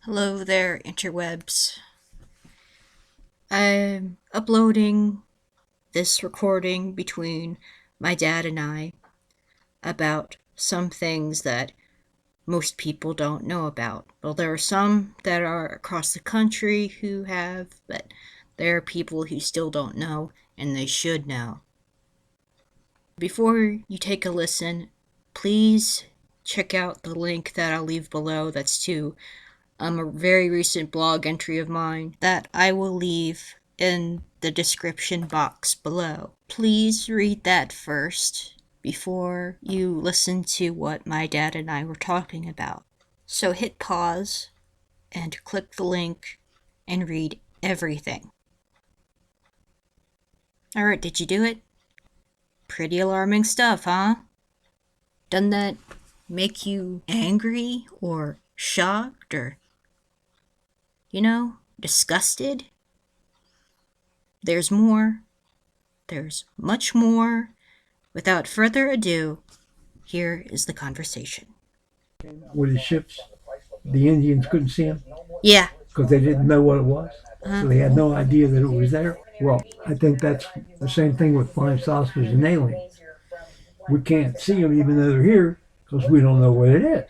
Hello there, Interwebs. I'm uploading this recording between my dad and I about some things that most people don't know about. Well, there are some that are across the country who have, but there are people who still don't know, and they should know. Before you take a listen, please check out the link that I'll leave below. That's to a very recent blog entry of mine that I will leave in the description box below. Please read that first before you listen to what my dad and I were talking about. So hit pause and click the link and read everything. Alright, did you do it? Pretty alarming stuff, huh? Doesn't that make you angry or shocked or disgusted? There's more. There's much more. Without further ado, here is the conversation. With his ships, the Indians couldn't see him Yeah. because they didn't know what it was. So they had no idea that it was there. Well, I think that's the same thing with flying saucers and aliens. We can't see them even though they're here because we don't know what it is.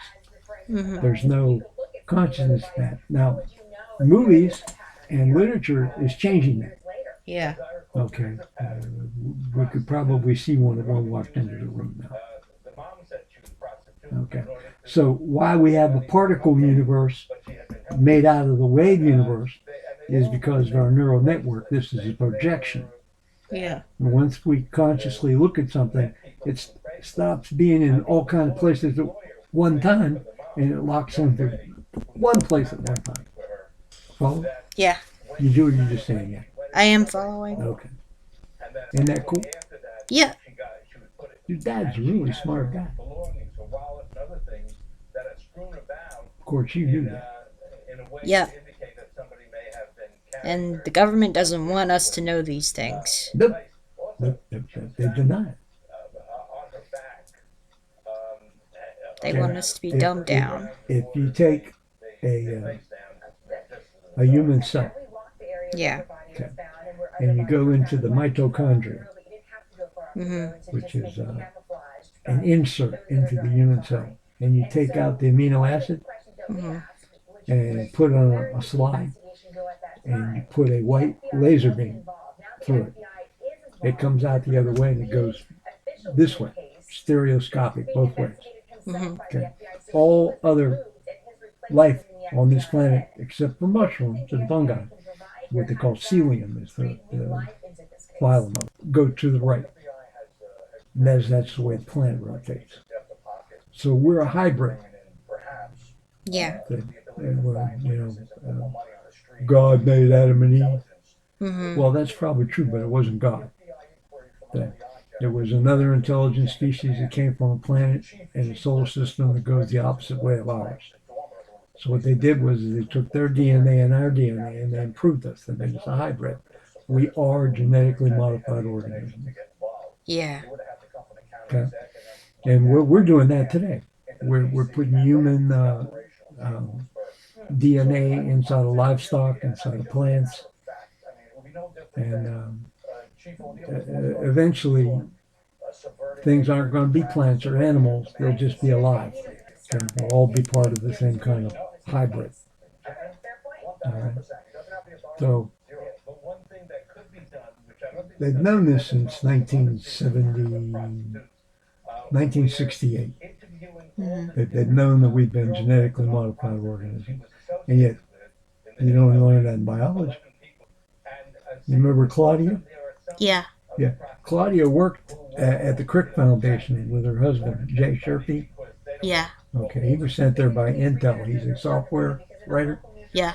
Mm-hmm. There's no consciousness of that. Now, movies and literature is changing that. Yeah. Okay. We could probably see one if one walked into the room now. Okay. So why we have a particle universe made out of the wave universe is because of our neural network. This is a projection. Yeah. And once we consciously look at something, it stops being in all kinds of places at one time, and it locks into one place at one time. Follow? Yeah. You do, or you just saying that? I am following. Okay. Isn't that cool? Yeah. Your dad's a really smart guy. Of course, you knew that. Yeah. And the government doesn't want us to know these things. Nope. They deny it. They want us to be dumbed down. If you take a human cell, Yeah. okay, and you go into the mitochondria, Mm-hmm. which is an insert into the human cell, and you take out the amino acid Mm-hmm. and put it on a slide, and you put a white laser beam through it. It comes out the other way and it goes this way, stereoscopic both ways. Mm-hmm. Okay. All other life on this planet, except for mushrooms and fungi, what they call celium is the phylum, go to the right. And that's the way the planet rotates. So we're a hybrid. Yeah. God made Adam and Eve. Mm-hmm. Well, that's probably true, but it wasn't God. There was another intelligent species that came from a planet in the solar system that goes the opposite way of ours. So what they did was they took their DNA and our DNA and they improved us. They made us a hybrid. We are genetically modified organisms. Yeah. Okay, and we're doing that today. We're putting human DNA inside of livestock, inside of plants, and eventually things aren't going to be plants or animals. They'll just be alive. Okay? They'll all be part of the same kind of hybrid. All right. So they've known this since 1968. Mm-hmm. They've known that we've been genetically modified organisms, and yet you don't learn that in biology. You remember Claudia? Yeah. Yeah. Claudia worked at the Crick Foundation with her husband, Jay Sherpy. Yeah. Okay, he was sent there by Intel. He's a software writer. Yeah.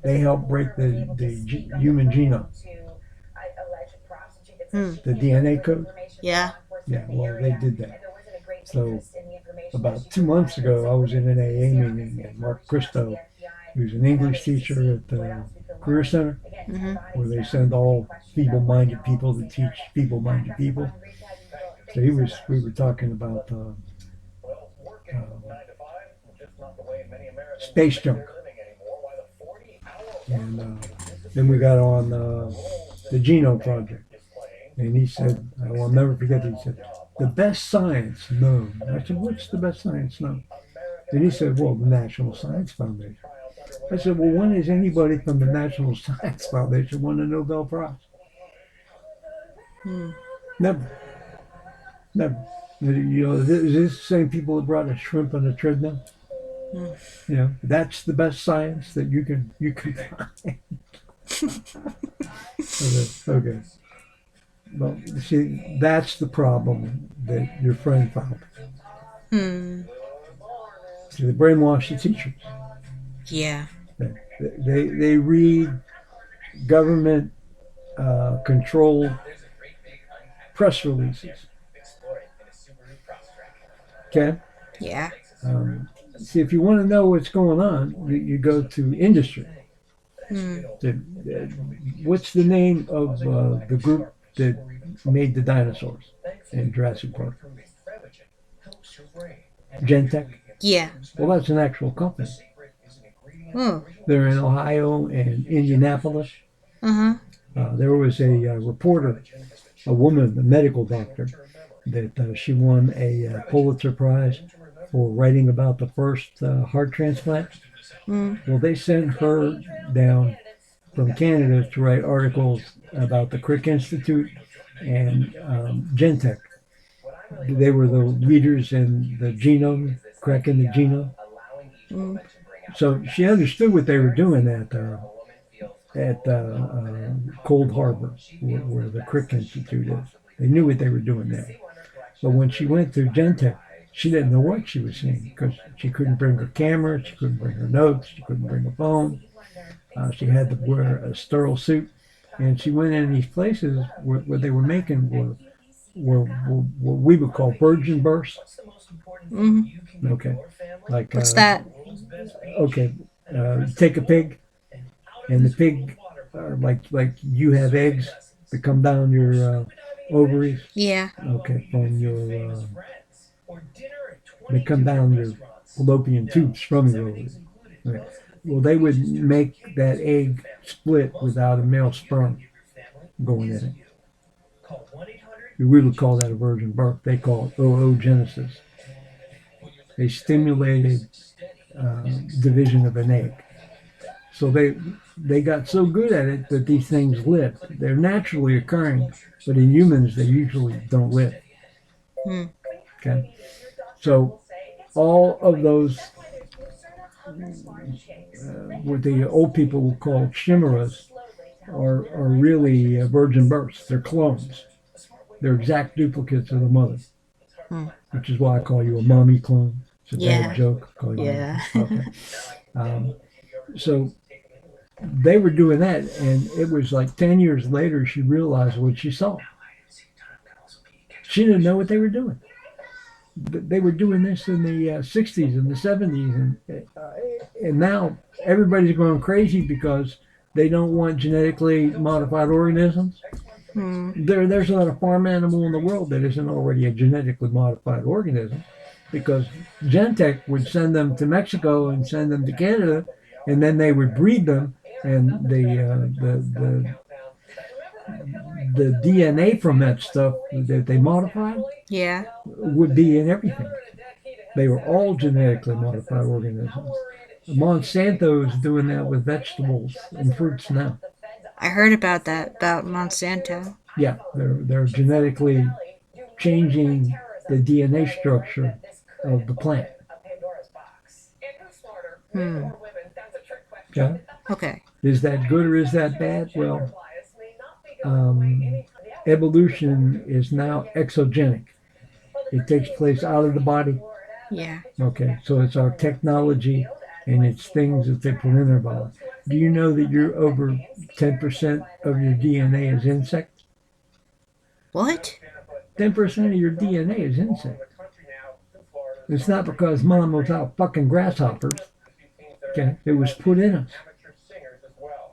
They helped break the human genome, the DNA code. Yeah. Yeah, well, they did that. So about 2 months ago, I was in an AA meeting, and Mark Christo, who's an English teacher at the Career Center, Mm-hmm. where they send all feeble-minded people to teach feeble-minded people. So we were talking about space junk. And then we got on the Genome Project. And he said, I will never forget that he said, the best science known. I said, what's the best science known? And he said, well, the National Science Foundation. I said, well, when has anybody from the National Science Foundation won a Nobel Prize? Hmm. Never. Never. You know, is this the same people that brought a shrimp on a treadmill? Hmm. You know, that's the best science that you can find. Okay. Okay. Well, see, that's the problem that your friend found. Hmm. See, they brainwash the teachers. Yeah. They read government controlled press releases. Okay. Yeah. Um, See, if you want to know what's going on, you go to industry. Hmm. What's the name of the group that made the dinosaurs in Jurassic Park? Gentech. Yeah. Well, that's an actual company. Oh. They're in Ohio and Indianapolis. Uh-huh. There was a reporter, a woman, a medical doctor, that she won a Pulitzer Prize for writing about the first heart transplant. Hmm. Well, they sent her down from Canada to write articles about the Crick Institute and Gentech. They were the leaders in the genome, cracking the genome. Hmm. So she understood what they were doing at Cold Harbor, where the Crick Institute is. They knew what they were doing there. But when she went to Gentech, she didn't know what she was seeing because she couldn't bring her camera, she couldn't bring her notes, she couldn't bring a phone. She had to wear a sterile suit, and she went in these places where they were making were what we would call virgin births. Hmm. Okay, like What's that? okay, take a pig, and the pig, like you have eggs that come down your ovaries. Yeah. Okay, from your they come down your fallopian tubes from your ovaries. Right. Well, they would make that egg split without a male sperm going in it. We would call that a virgin birth. They call it oogenesis. They stimulated uh, division of an egg. So they got so good at it that these things live. They're naturally occurring, but in humans they usually don't live. Hmm. Okay, so all of those what the old people will call chimeras are really virgin births. They're clones. They're exact duplicates of the mother, Hmm. which is why I call you a mommy clone. It's a bad Yeah. joke. I call you a Yeah. mommy. Okay. Um, so they were doing that, and it was like 10 years later she realized what she saw. She didn't know what they were doing. They were doing this in the 60s and the 70s, and now everybody's going crazy because they don't want genetically modified organisms. Hmm. There's not a farm animal in the world that isn't already a genetically modified organism because Gentech would send them to Mexico and send them to Canada, and then they would breed them, and the DNA from that stuff that they modified Yeah. would be in everything. They were all genetically modified organisms. Monsanto is doing that with vegetables and fruits now. I heard about that, about Monsanto. Yeah, they're genetically changing the DNA structure of the plant. Hmm. Okay, Okay. is that good or is that bad? Well, um, evolution is now exogenic. It takes place out of the body. Yeah. Okay, so it's our technology and it's things that they put in our body. Do you know that you're over 10% of your DNA is insect? What? 10% of your DNA is insect. It's not because mom was out fucking grasshoppers. Okay, it was put in us.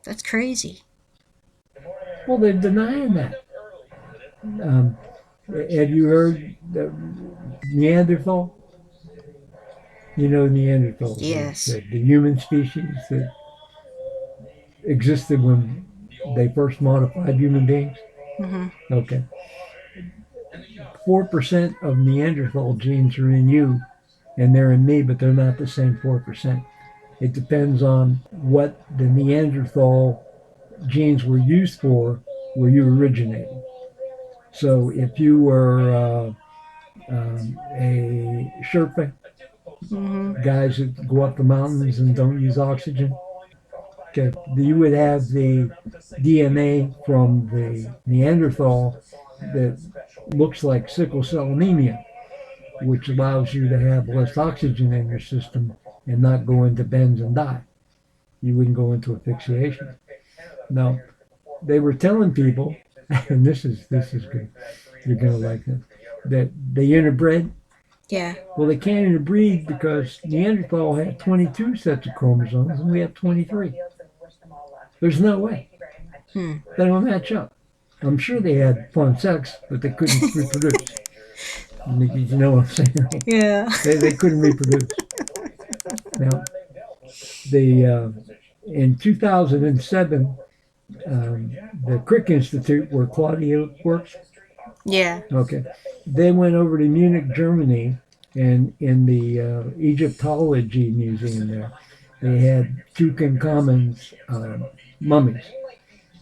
That's crazy. Well, they're denying that. Um, have you heard the Neanderthal? You know Neanderthals, Yes. the human species that existed when they first modified human beings? Mm-hmm. Okay. 4% of Neanderthal genes are in you, and they're in me, but they're not the same 4%. It depends on what the Neanderthal genes were used for where you originated. So if you were a Sherpa, Mm-hmm. guys that go up the mountains and don't use oxygen, okay, you would have the DNA from the Neanderthal that looks like sickle cell anemia, which allows you to have less oxygen in your system and not go into bends and die. You wouldn't go into asphyxiation. Now, they were telling people, and this is good. You're gonna like this. That they interbred. Yeah. Well, they can't interbreed because Neanderthal had 22 sets of chromosomes and we have 23. There's no way. Hmm. They don't match up. I'm sure they had fun sex, but they couldn't reproduce. You know what I'm saying? Yeah. They couldn't reproduce. Now, the in 2007, the Crick Institute, where Claudia works, Yeah. okay, they went over to Munich, Germany, and in the Egyptology Museum there, they had Tutankhamun's mummies.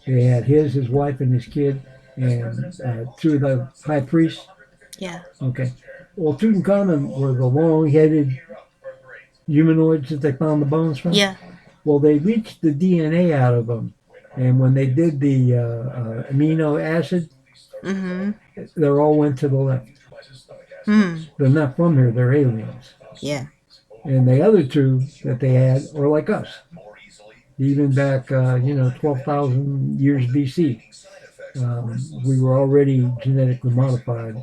They had his wife, and his kid, and two of the high priests. Yeah. Okay. Well, Tutankhamun were the long-headed humanoids that they found the bones from. Yeah. Well, they leached the DNA out of them, and when they did the amino acid, Mm-hmm. they all went to the left. Hmm. They're not from here; they're aliens. Yeah. And the other two that they had were like us, even back, 12,000 years BC. We were already genetically modified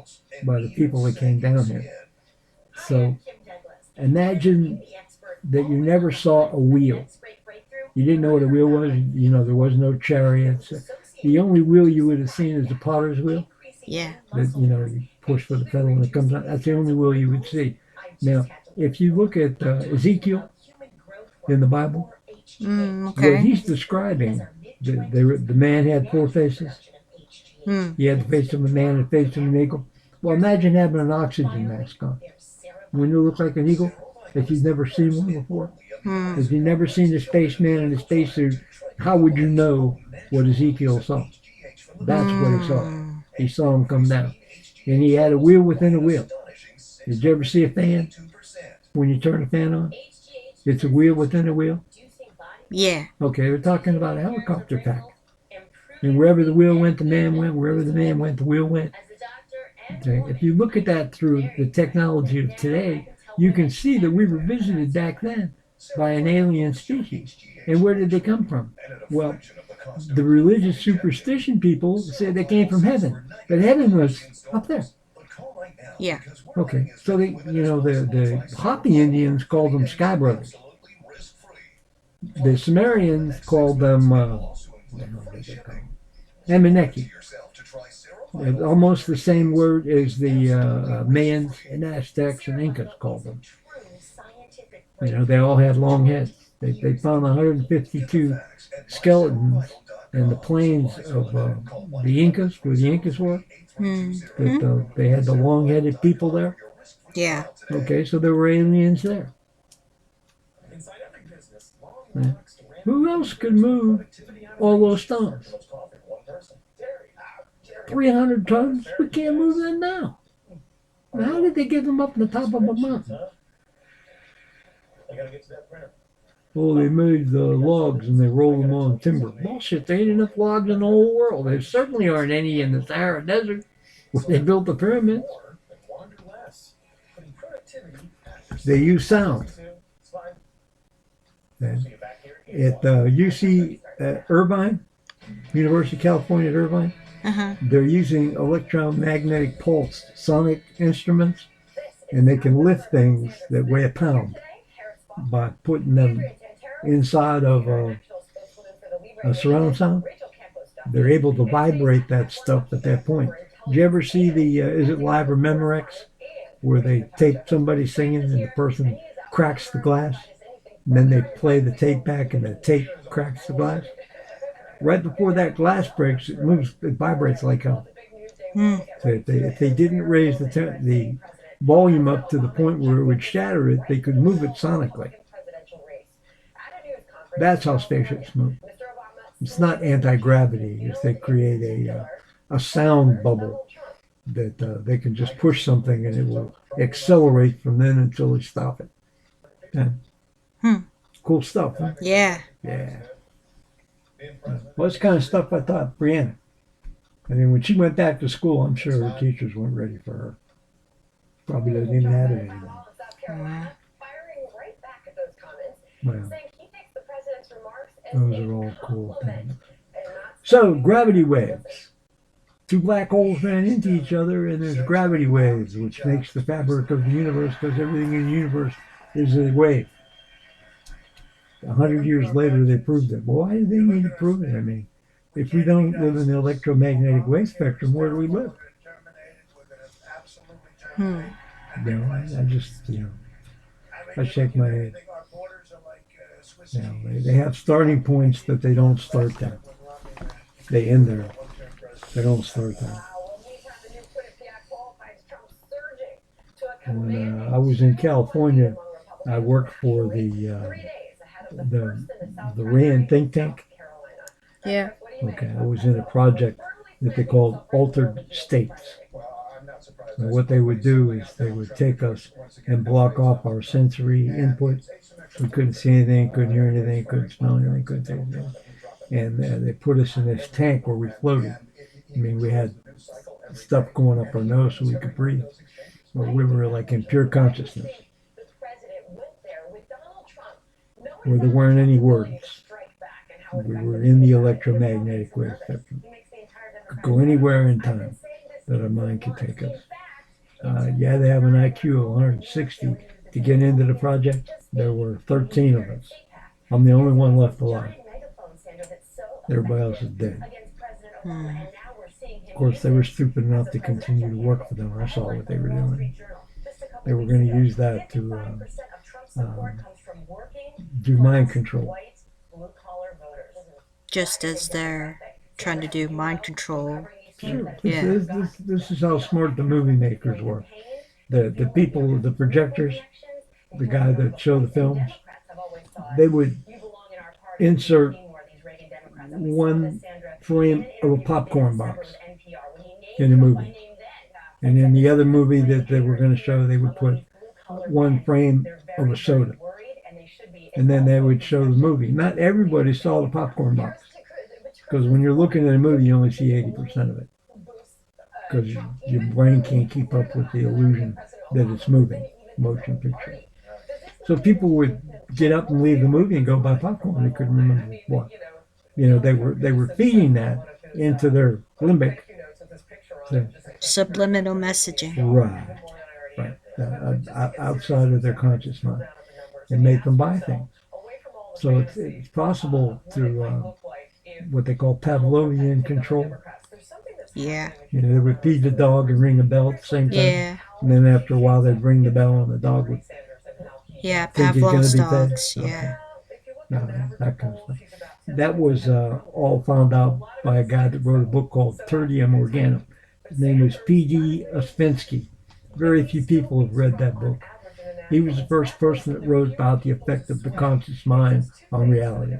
by the people that came down here. So imagine that you never saw a wheel. You didn't know what a wheel was. There was no chariots. The only wheel you would have seen is the potter's wheel. Yeah. That you push with the pedal and it comes out. That's the only wheel you would see. Now, if you look at Ezekiel in the Bible, what Okay. he's describing, the man had four faces. Hmm. He had the face of a man and the face of an eagle. Well, imagine having an oxygen mask on. When you look like an eagle, if you've never seen one before, Hmm. if you've never seen a spaceman in a spacesuit, how would you know what Ezekiel saw? That's what he saw. Hmm. He saw him come down. And he had a wheel within a wheel. Did you ever see a fan? When you turn a fan on? It's a wheel within a wheel? Yeah. Okay, we're talking about a helicopter pack. And wherever the wheel went, the man went. Wherever the man went, the wheel went. Okay. If you look at that through the technology of today, you can see that we were visited back then by an alien species. And where did they come from? Well, the religious superstition people say they came from heaven, but heaven was up there. Yeah. Okay, so the Hopi Indians called them Sky Brothers. The Sumerians called them Anunnaki. It's almost the same word as the Mayans and Aztecs and Incas called them. They all had long heads. They found 152 skeletons in the plains of the Incas, where the Incas were. Mm-hmm. That they had the long-headed people there. Yeah. Okay, so there were aliens there. Yeah. Who else could move all those stones? 300 tons? We can't move them now. How did they get them up on the top of a mountain? Well, they made the logs and they rolled them on timber. Bullshit, there ain't enough logs in the whole world. There certainly aren't any in the Sahara Desert where they built the pyramids. They use sound. At UC Irvine, University of California at Irvine, they're using electromagnetic pulse sonic instruments, and they can lift things that weigh a pound by putting them inside of a surround sound. They're able to vibrate that stuff at that point. Did you ever see the Is It Live or Memorex, where they tape somebody singing and the person cracks the glass, and then they play the tape back and the tape cracks the glass? right before that glass breaks, it moves, it vibrates like hell. Hmm. So if they didn't raise the volume up to the point where it would shatter it, they could move it sonically. That's how spaceships move. It's not anti-gravity. It's they create a sound bubble that they can just push something and it will accelerate from then until they stop it. Yeah. Hmm. Cool stuff, huh? Yeah. Yeah. Well, that's kind of stuff I taught Brianna. I mean, when she went back to school, I'm sure her teachers weren't ready for her. Probably doesn't even have it anymore. Wow. Well, those are all cool things. So, gravity waves. Two black holes ran into each other, and there's gravity waves, which makes the fabric of the universe, because everything in the universe is a wave. 100 years later, they proved it. Well, why do they need to prove it? I mean, if we don't live in the electromagnetic wave spectrum, where do we live? Hmm. I just, I shake my head. They have starting points that they don't start there. They end there. They don't start there. When I was in California, I worked for the RAND think tank. Yeah. Okay, I was in a project that they called altered states. And what they would do is they would take us and block off our sensory input. We couldn't see anything, couldn't hear anything, couldn't smell anything, couldn't taste anything. And they put us in this tank where we floated. I mean, we had stuff going up our nose so we could breathe. But we were like in pure consciousness, where there weren't any words. We were in the electromagnetic wave spectrum. Could go anywhere in time that our mind could take us. You had to have an IQ of 160 to get into the project. There were 13 of us. I'm the only one left alive. Everybody else is dead. Hmm. Of course, they were stupid enough to continue to work for them. I saw what they were doing. They were going to use that to do mind control. Just as they're trying to do mind control. Sure. Yeah. This is how smart the movie makers were. The people, the projectors, the guy that showed the films, they would insert one frame of a popcorn box in a movie. And in the other movie that they were going to show, they would put one frame of a soda. And then they would show the movie. Not everybody saw the popcorn box. Because when you're looking at a movie, you only see 80% of it. Because your brain can't keep up with the illusion that it's moving, motion picture. So people would get up and leave the movie and go buy popcorn. They couldn't remember what. They were feeding that into their limbic. So, Subliminal messaging. right. Outside of their conscious mind, and make them buy things. So it's possible to what they call Pavlovian control. Yeah. They would feed the dog and ring a bell at the same time. Yeah. And then after a while, they'd ring the bell and the dog would Yeah. think he's going Pavlov's to be fed. dogs. Yeah. No, that kind of stuff. That was all found out by a guy that wrote a book called Tertium Organum. His name was P.D. Ouspensky. Very few people have read that book. He was the first person that wrote about the effect of the conscious mind on reality.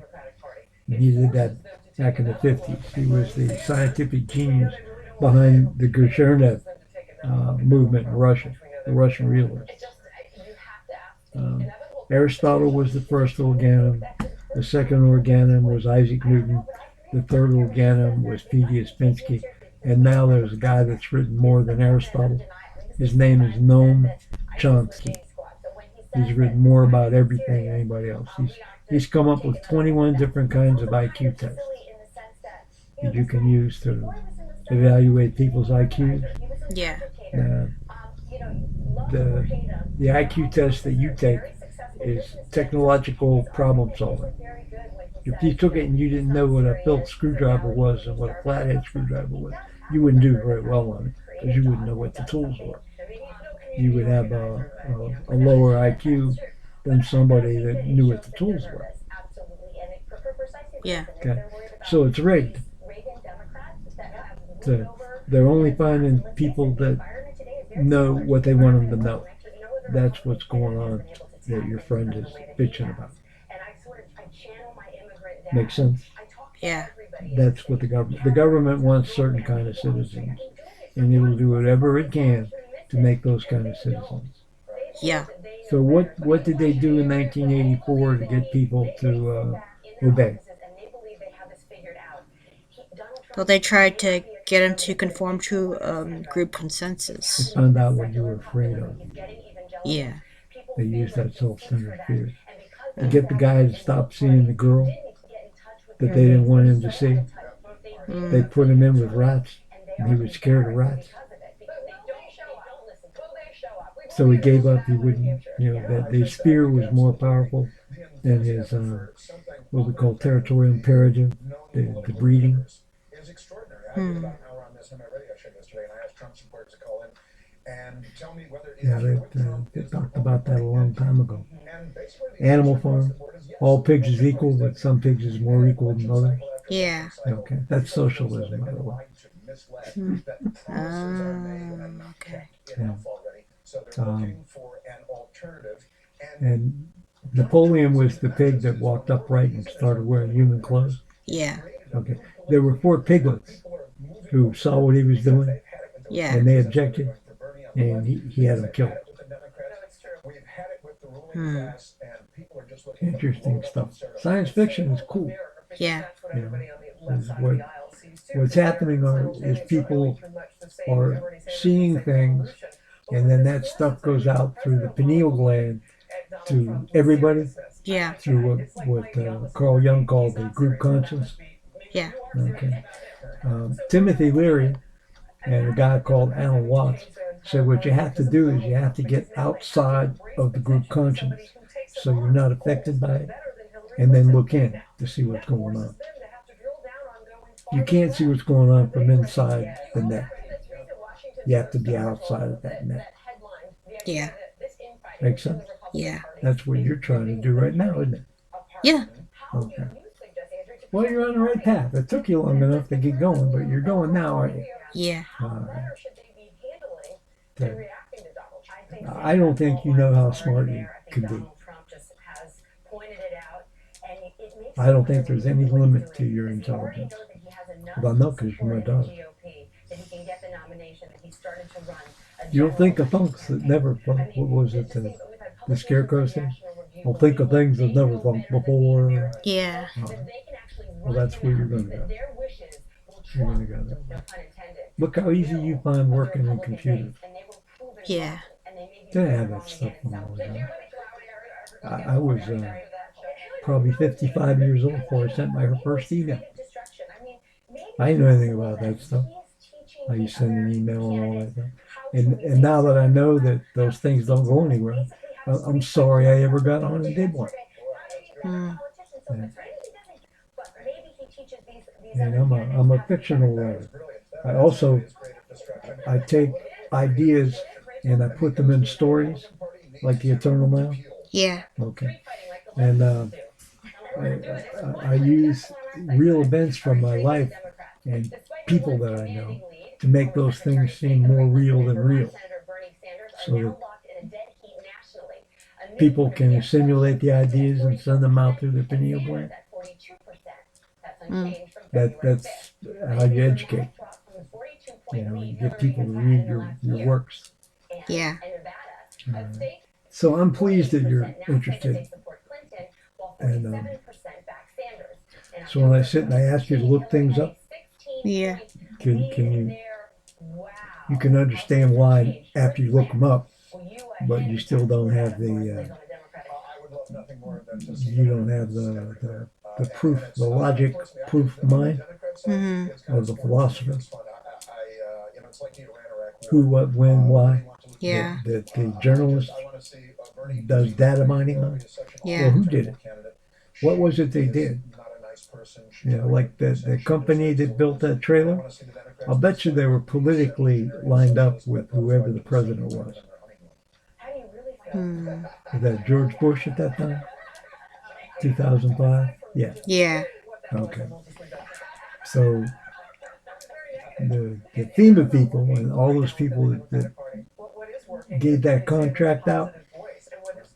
And he did that back in the 50s. He was the scientific genius behind the Guernshev movement in Russia, the Russian realists. Aristotle was the first organum. The second organum was Isaac Newton. The third organum was P.D. Ouspensky. And now there's a guy that's written more than Aristotle. His name is Noam Chomsky. He's written more about everything than anybody else. He's come up with 21 different kinds of IQ tests that you can use to evaluate people's IQ. Yeah. The IQ test that you take is technological problem solving. If you took it and you didn't know what a Phillips screwdriver was and what a flathead screwdriver was, you wouldn't do very well on it because you wouldn't know what the tools were. You would have a lower IQ than somebody that knew what the tools were. Yeah. Okay. So it's rigged. So they're only finding people that know what they want them to know. That's what's going on that your friend is bitching about. Make sense? Yeah. That's what the government wants certain kind of citizens, and it will do whatever it can to make those kind of citizens. Yeah. So what did they do in 1984 to get people to obey? Well, they tried to get him to conform to group They consensus. found out what you were afraid of. Yeah. They used that self-centered fear to Mm. get the guy to stop seeing the girl that they didn't want him to see. They Mm. put him in with rats, and he was scared of rats. So he gave up. He wouldn't, that his fear was more powerful than his what we call territorial imperative, the breeding. Hmm. Yeah, they talked about that a long time ago. Animal farm, all pigs is equal, but some pigs is more equal than others. Yeah. Okay, that's socialism, by the way. Hmm. Okay. Yeah. Um, and Napoleon was the pig that walked upright and started wearing human clothes. Yeah. Okay, there were four piglets who saw what he was doing, Yeah. and they objected, and he had them killed. Hmm. Interesting stuff. Science fiction is cool. Yeah. You know, what's happening is people are seeing things, and then that stuff goes out through the pineal gland to everybody Yeah. through what Carl Jung called the group conscience. Yeah. Okay. Timothy Leary and a guy called Alan Watts said what you have to do is you have to get outside of the group conscience so you're not affected by it, and then look in to see what's going on. You can't see what's going on from inside the net. You have to be outside of that net. Yeah. Make sense? Yeah. That's what you're trying to do right now, isn't it? Yeah. Okay. Well, you're on the right path. It took you long enough to get going, but you're going now, aren't you? Yeah. Okay. I don't think you know how smart you can be. I don't think there's any limit to your intelligence. Well, I know because you're my daughter. You'll think of things that never funked. What was it? The Scarecrow thing? I'll think of things that never funked before. Yeah. Well, that's where you're going to go. You're going to go there. Look how easy you find working in computers. Yeah. They have that stuff when I was young. I was probably 55 years old before I sent my first email. I didn't know anything about that stuff. How you send an email and all that stuff. And now that I know that those things don't go anywhere, I'm sorry I ever got on and did one. Hmm. Yeah. And I'm a fictional writer. I take ideas and I put them in stories, like the Eternal Now. Yeah. Okay. And I use real events from my life and people that I know to make those things seem more real than real. So that people can simulate the ideas and send them out through the pineal gland. Hmm. That's how you educate. You get people to read your works. Yeah. So I'm pleased that you're interested. And so when I sit and I ask you to look things up, Yeah. can you can understand why after you look them up, but you still don't have you don't have the proof, the logic proof mind Hmm. of the philosopher. Who, what, when, why. Yeah. The journalist does data mining on. Well, Yeah. who did it? What was it they did? Like the company that built that trailer. I'll bet you they were politically lined up with whoever the president was. Hmm. Was that George Bush at that time? 2005? Yeah. Yeah. Okay. So the FEMA people and all those people that gave that contract out,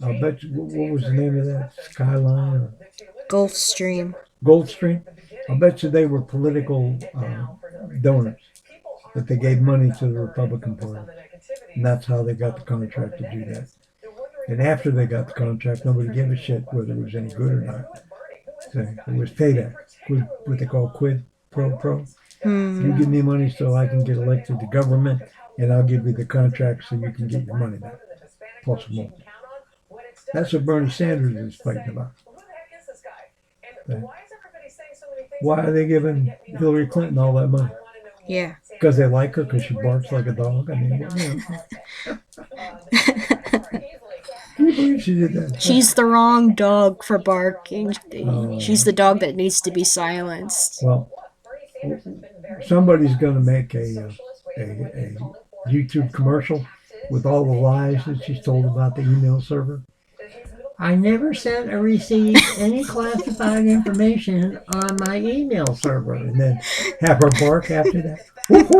I'll bet you, what was the name of that? Skyline or Gulfstream. Goldstream? I'll bet you they were political donors, that they gave money to the Republican Party. And that's how they got the contract to do that. And after they got the contract, nobody gave a shit whether it was any good or not. So it was payback, what they call quid pro pro. You give me money so I can get elected to government, and I'll give you the contract so you can get your money back, plus more. That's what Bernie Sanders is fighting about. Okay. Why are they giving Hillary Clinton all that money? Yeah. Because they like her, because she barks like a dog. I mean, can you believe she did that? She's the wrong dog for barking. She's the dog that needs to be silenced. Well, somebody's going to make a YouTube commercial with all the lies that she's told about the email server. I never sent or received any classified information on my email server. And then have her bark after that. Wouldn't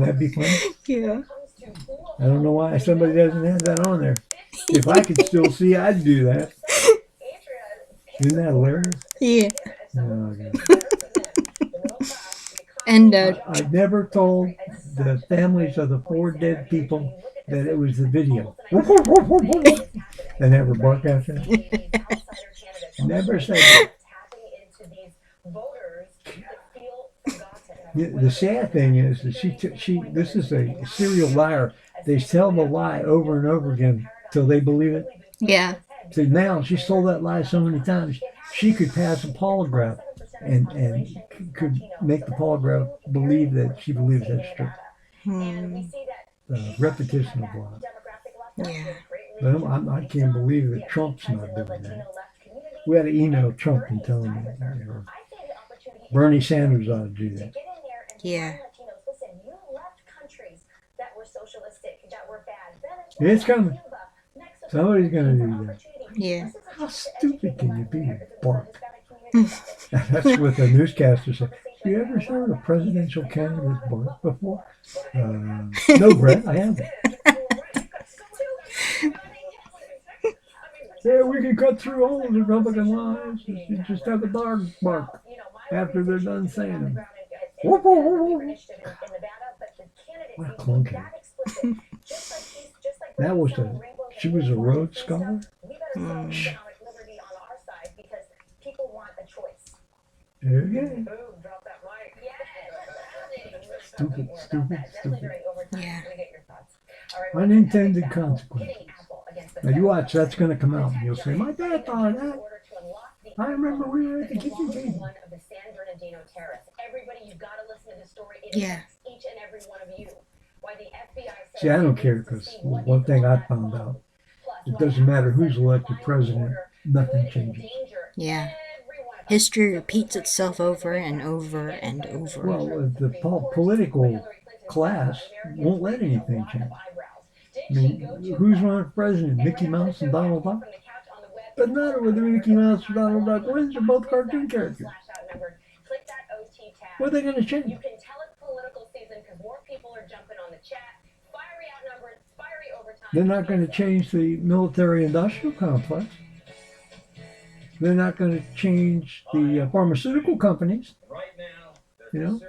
that be funny? Yeah. I don't know why somebody doesn't have that on there. If I could still see, I'd do that. Isn't that hilarious? Yeah. Oh, God. And I never told the families of the 4 dead people that it was the video. They never bark after that. Never said that. The sad thing is that this is a serial liar. They tell the lie over and over again till they believe it. Yeah. So now she's told that lie so many times, she could pass a polygraph and could make the polygraph believe that she believes that's true. Repetition of lies. Yeah. But I can't believe that Trump's not doing that. We had to email Trump and tell him that. Bernie Sanders ought to do that. Yeah. It's coming. Somebody's going to do that. Yeah. How stupid can you be, bark? That's what the newscaster said. Have you ever heard a presidential candidate bark before? No, Brett, I haven't. Yeah, we can cut through all the Republican lies. You just have a dog bark after they're done saying them. What clunky. She was a Rhodes Scholar? There you go. Stupid. Yeah. Unintended consequences. Now you watch, that's going to come out, and you'll say, my dad thought of that. I remember we were at the kitchen table. Yeah. See, I don't care, because one thing I found out, it doesn't matter who's elected president, nothing changes. Yeah. History repeats itself over and over and over. Well, the political class won't let anything change. I mean, who's running for president? Mickey Mouse and Donald Duck? Doesn't matter whether Mickey Mouse or Donald Duck wins, they're both cartoon characters. What are they going to change? They're not going to change the military-industrial complex. They're not going to change the pharmaceutical companies. You know,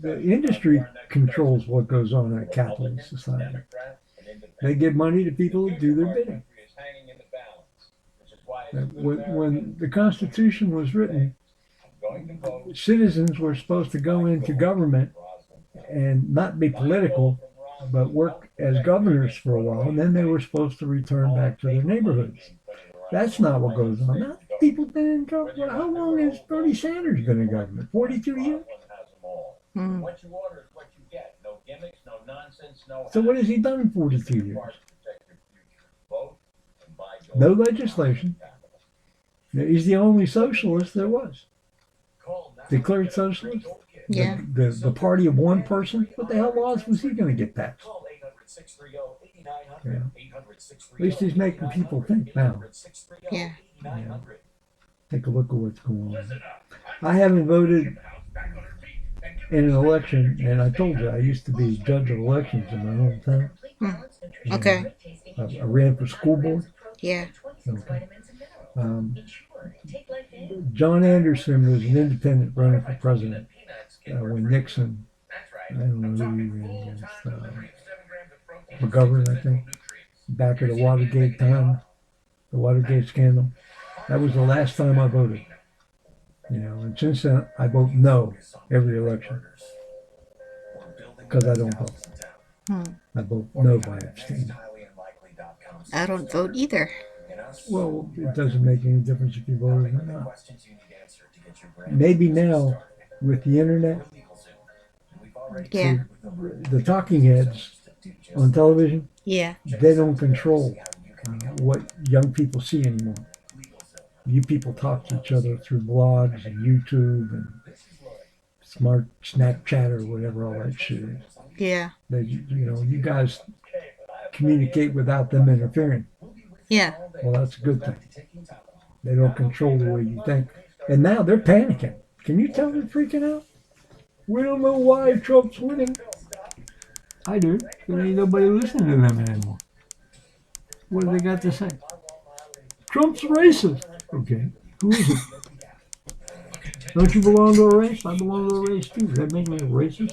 the industry controls what goes on in a capitalist society. They give money to people who do their bidding. When the Constitution was written, citizens were supposed to go into government and not be political, but work as governors for a while, and then they were supposed to return back to their neighborhoods. That's not what goes on. Now, people been in government. How long has Bernie Sanders been in government? 42 years? So what has he done in 42 years? No legislation. He's the only socialist there was. Declared socialist? Yeah. The party of one person? What the hell laws was he going to get passed? Yeah. At least he's making people think now. Yeah. Yeah. Take a look at what's going on. I haven't voted in an election, and I told you I used to be judge of elections in my hometown. Hmm. And Okay. I ran for school board. Yeah. Okay. Um, John Anderson was an independent running for president when Nixon, I don't know who he ran against, McGovern, I think, back at the Watergate time, the Watergate scandal. That was the last time I voted. And since then I vote no every election because I don't vote. Hmm. I vote no by abstaining. I don't vote either. Well, it doesn't make any difference if you vote or not. Maybe now with the internet, Yeah. see, the talking heads on television, Yeah. they don't control what young people see anymore. You people talk to each other through blogs and YouTube and smart Snapchat or whatever all that shit is. Yeah. You guys communicate without them interfering. Yeah. Well, that's a good thing. They don't control the way you think. And now they're panicking. Can you tell they're freaking out? We don't know why Trump's winning. I do. There ain't nobody listening to them anymore. What do they got to say? Trump's racist. Okay. Who is it? Don't you belong to a race? I belong to a race too. Does that make me a racist?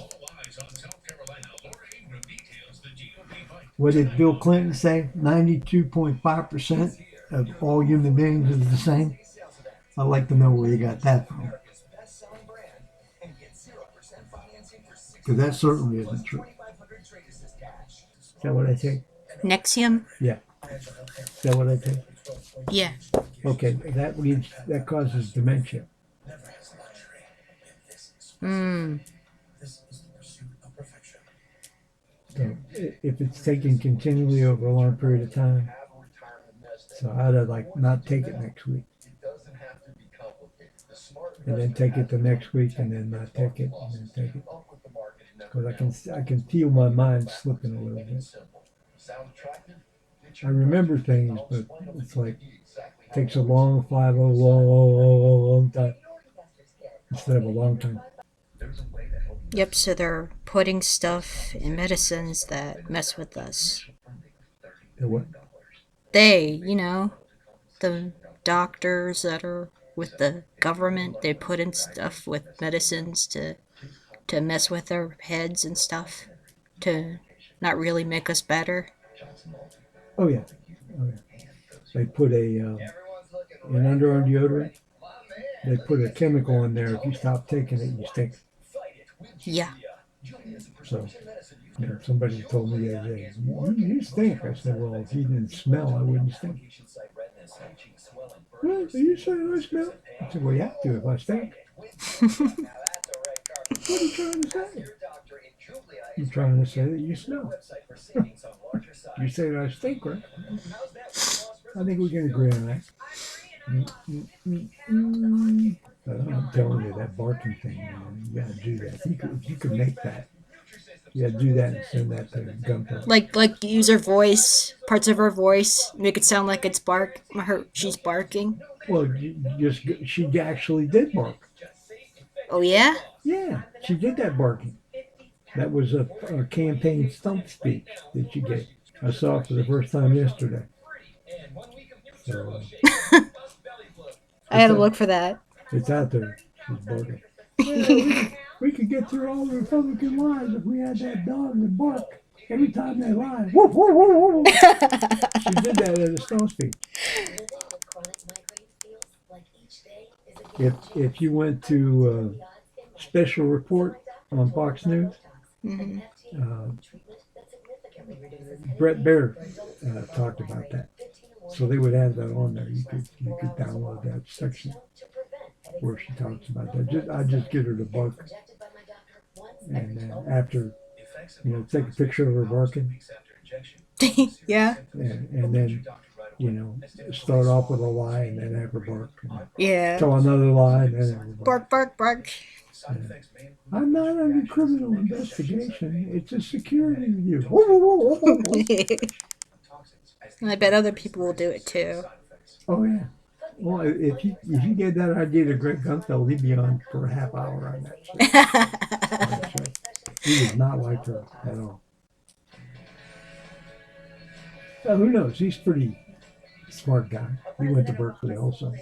What did Bill Clinton say? 92.5% of all human beings is the same. I'd like to know where you got that from. Because that certainly isn't true. Is that what I take? Nexium? Yeah. Is that what I take? Yeah. Okay, that causes dementia. Hmm. So if it's taken continually over a long period of time, so I'd like not take it next week, and then take it the next week, and then not take it, and then take it, because I can feel my mind slipping a little bit. I remember things, but it's like it takes a long 5 long time instead of a long time. Yep, so they're putting stuff in medicines that mess with us. The what? The doctors that are with the government, they put in stuff with medicines to mess with our heads and stuff, to not really make us better. Oh yeah, oh yeah. They put an underarm deodorant. They put a chemical in there. If you stop taking it, you stink. Yeah. So, somebody told me the other day, you stink. I said, well, if you didn't smell, I wouldn't stink. Well, are you saying I smell? I said, well, you have to if I stink. What are you trying to say? You're trying to say that you smell. You say that I stink, right? I think we can agree on that. I'm telling you, that barking thing, man, you gotta do that. If you could make that, you gotta do that and send that to Gunther. Like use her voice, parts of her voice, make it sound like it's she's barking. Well, she actually did bark. Oh yeah? Yeah, she did that barking. That was a campaign stump speech that she gave. I saw it for the first time yesterday. So I had to look for that. it's out there. She's barking. Yeah, we could get through all the Republican lies if we had that dog that bark every time they lie. Woof, woof, woof, woof. She did that at a stump speech. If you went to special report on Fox News, Mm-hmm. uh, Brett Baer talked about that. So they would have that on there. You could download that section where she talks about that. I just get her to bark, and then after, take a picture of her barking, Yeah. and then start off with a lie and then have her bark. Yeah. Tell another lie and then have her bark. Bark, bark, bark. I'm not under criminal investigation. It's a security review. I bet other people will do it too. Oh yeah. Well, if you gave that idea to Greg Gunfeld, he'd be on for a half hour on that show. On that show. He was not like her at all. Who knows? He's pretty smart guy. He went to Berkeley also.